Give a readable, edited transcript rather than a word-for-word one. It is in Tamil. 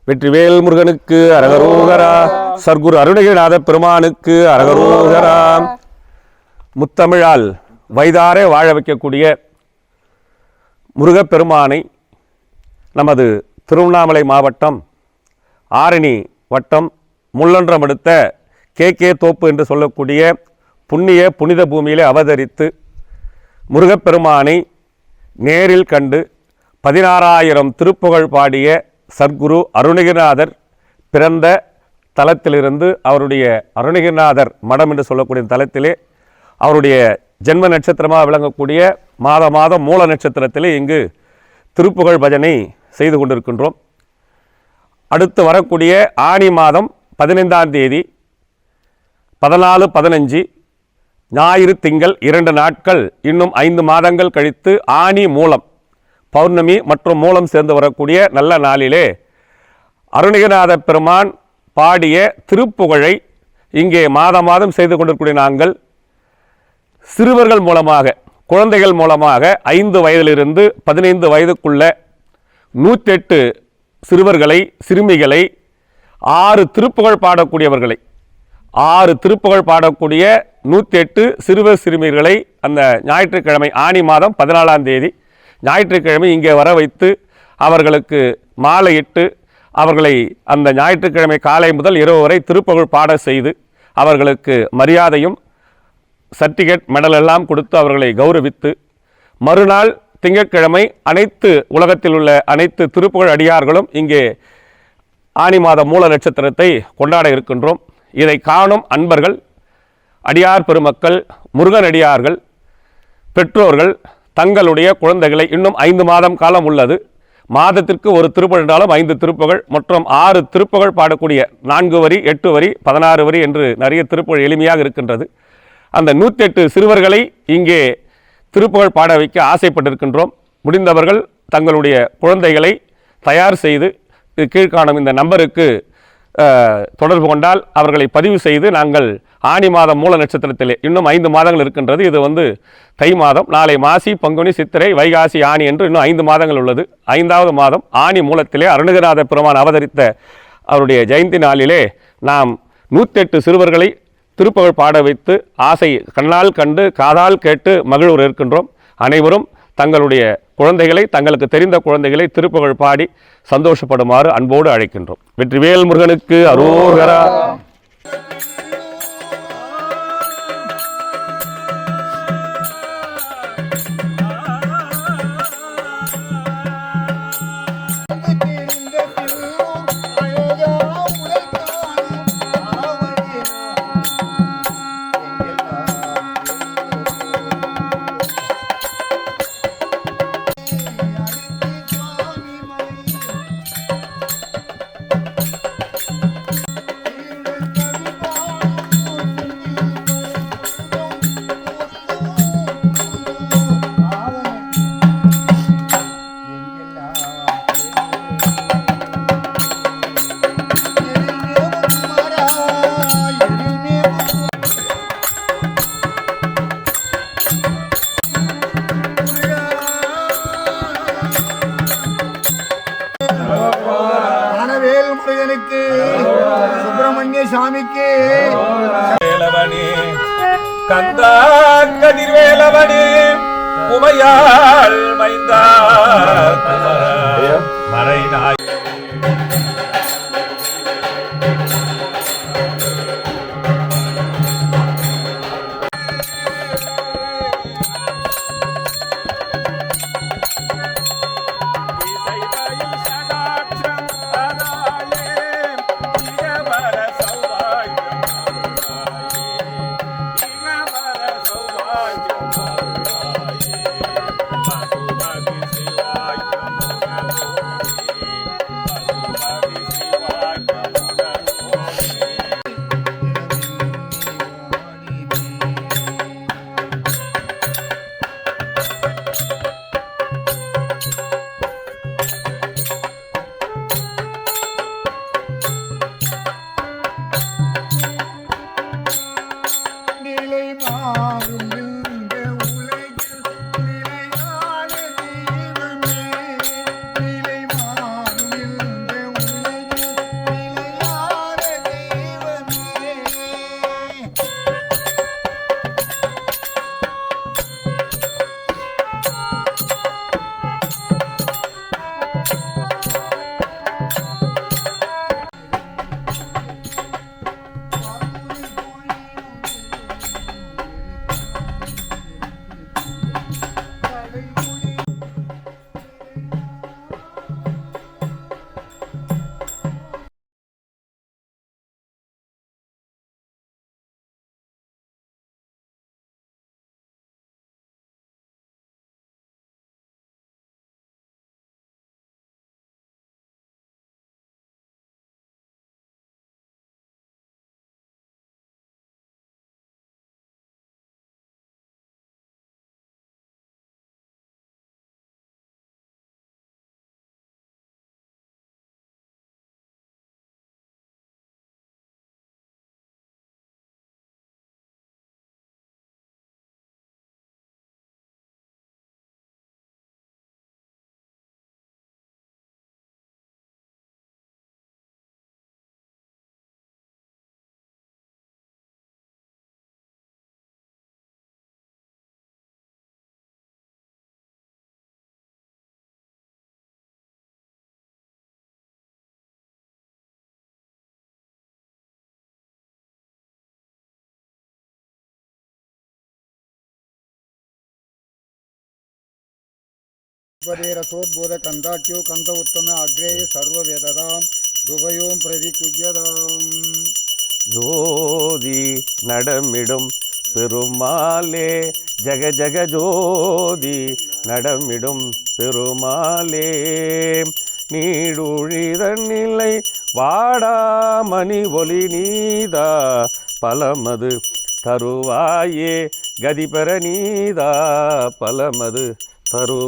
வெற்றிவேல் முருகனுக்கு அரகரோகரா. சர்க்குரு அருணகிரிநாத பெருமானுக்கு அரகரோகரா. முத்தமிழால் வைதாரே வாழ வைக்கக்கூடிய முருகப்பெருமானை நமது திருவண்ணாமலை மாவட்டம் ஆரணி வட்டம் முள்ளன்றம் அடுத்த கே தோப்பு என்று சொல்லக்கூடிய புனித பூமியிலே அவதரித்து முருகப்பெருமானை நேரில் கண்டு 16,000 திருப்புகழ் பாடிய சர்க்குரு அருணகிரிநாதர் பிறந்த தலத்திலிருந்து அவருடைய அருணகிரிநாதர் மடம் என்று சொல்லக்கூடிய தலத்திலே அவருடைய ஜென்ம நட்சத்திரமாக விளங்கக்கூடிய மாதம் மூல நட்சத்திரத்திலே இங்கு திருப்புகழ் பஜனை செய்து கொண்டிருக்கின்றோம். அடுத்து வரக்கூடிய ஆனி மாதம் 15ஆம் தேதி 14, 15 ஞாயிறு திங்கள் 2 நாட்கள், இன்னும் 5 மாதங்கள் கழித்து ஆனி மூலம் பௌர்ணமி மற்றும் மூலம் சேர்ந்து வரக்கூடிய நல்ல நாளிலே அருணகிரிநாத பெருமான் பாடிய திருப்புகழை இங்கே மாதம் செய்து கொண்டிருக்கூடிய நாங்கள் சிறுவர்கள் மூலமாக, குழந்தைகள் மூலமாக 5 வயதிலிருந்து 15 வயதுக்குள்ள 108 சிறுவர்களை, சிறுமிகளை, 6 திருப்புகழ் பாடக்கூடியவர்களை, 6 திருப்புகழ் பாடக்கூடிய 108 சிறுவர் சிறுமிகளை அந்த ஞாயிற்றுக்கிழமை ஆனி மாதம் 14ஆம் தேதி ஞாயிற்றுக்கிழமை இங்கே வர வைத்து அவர்களுக்கு மாலையிட்டு அவர்களை அந்த ஞாயிற்றுக்கிழமை காலை முதல் இரவு வரை திருப்புகழ் பாட செய்து அவர்களுக்கு மரியாதையும் சர்டிஃபிகேட் மெடல் எல்லாம் கொடுத்து அவர்களை கௌரவித்து மறுநாள் திங்கட்கிழமை அனைத்து உலகத்தில் உள்ள அனைத்து திருப்புகழ் அடியார்களும் இங்கே ஆனி மாத மூல நட்சத்திரத்தை கொண்டாட இருக்கின்றோம். இதை காணும் அன்பர்கள், அடியார் பெருமக்கள், முருகன் அடியார்கள், பெற்றோர்கள் தங்களுடைய குழந்தைகளை, இன்னும் 5 மாதம் காலம் உள்ளது, மாதத்திற்கு ஒரு திருப்புகழ் என்றாலும் 5 திருப்புகழ் மற்றும் 6 திருப்புகழ் பாடக்கூடிய 4 வரி, 8 வரி, 16 வரி என்று நிறைய திருப்புகழ் எளிமையாக இருக்கின்றது. அந்த 108 சிறுவர்களை இங்கே திருப்புகழ் பாட வைக்க ஆசைப்பட்டிருக்கின்றோம். முடிந்தவர்கள் தங்களுடைய குழந்தைகளை தயார் செய்து கீழ்காணும் இந்த நம்பருக்கு தொடர்பு கொண்டால் அவர்களை பதிவு செய்து நாங்கள் ஆனி மாதம் மூல நட்சத்திரத்திலே இன்னும் 5 மாதங்கள் இருக்கின்றது. இது தை மாதம், நாளை மாசி, பங்குனி, சித்திரை, வைகாசி, ஆனி என்று இன்னும் 5 மாதங்கள் உள்ளது. 5வது மாதம் ஆனி மூலத்திலே அருணகிரிநாத பெருமான் அவதரித்த அவருடைய ஜெயந்தி நாளிலே நாம் 108 சிறுவர்களை திருப்புகழ் பாட வைத்து ஆசை கண்ணால் கண்டு காதால் கேட்டு மகிழ்வுற இருக்கின்றோம். அனைவரும் தங்களுடைய குழந்தைகளை, தங்களுக்கு தெரிந்த குழந்தைகளை திருப்புகழ் பாடி சந்தோஷப்படுமாறு அன்போடு அழைக்கின்றோம். வெற்றிவேல் முருகனுக்கு அரோகரா. சுப்பிரமணிய சாமிக்கு கந்தா கதிர்வேலவனே உமையாள் மைந்தா மறைநாய் उपदेरसोद्बोध कंदाट्यो कंद उत्तम अग्रेय सर्ववेददां दुभयों प्रतिकुज्यदां ஜோதி நடமிடும் பெருமாளே ஜக ஜக ஜோதி நடமிடும் பெருமாளே நீடுழிதன்னிலை வாடாமணி ஒளி நீதா பலமது தருவாயே கதிபெற நீதா பலமது தரு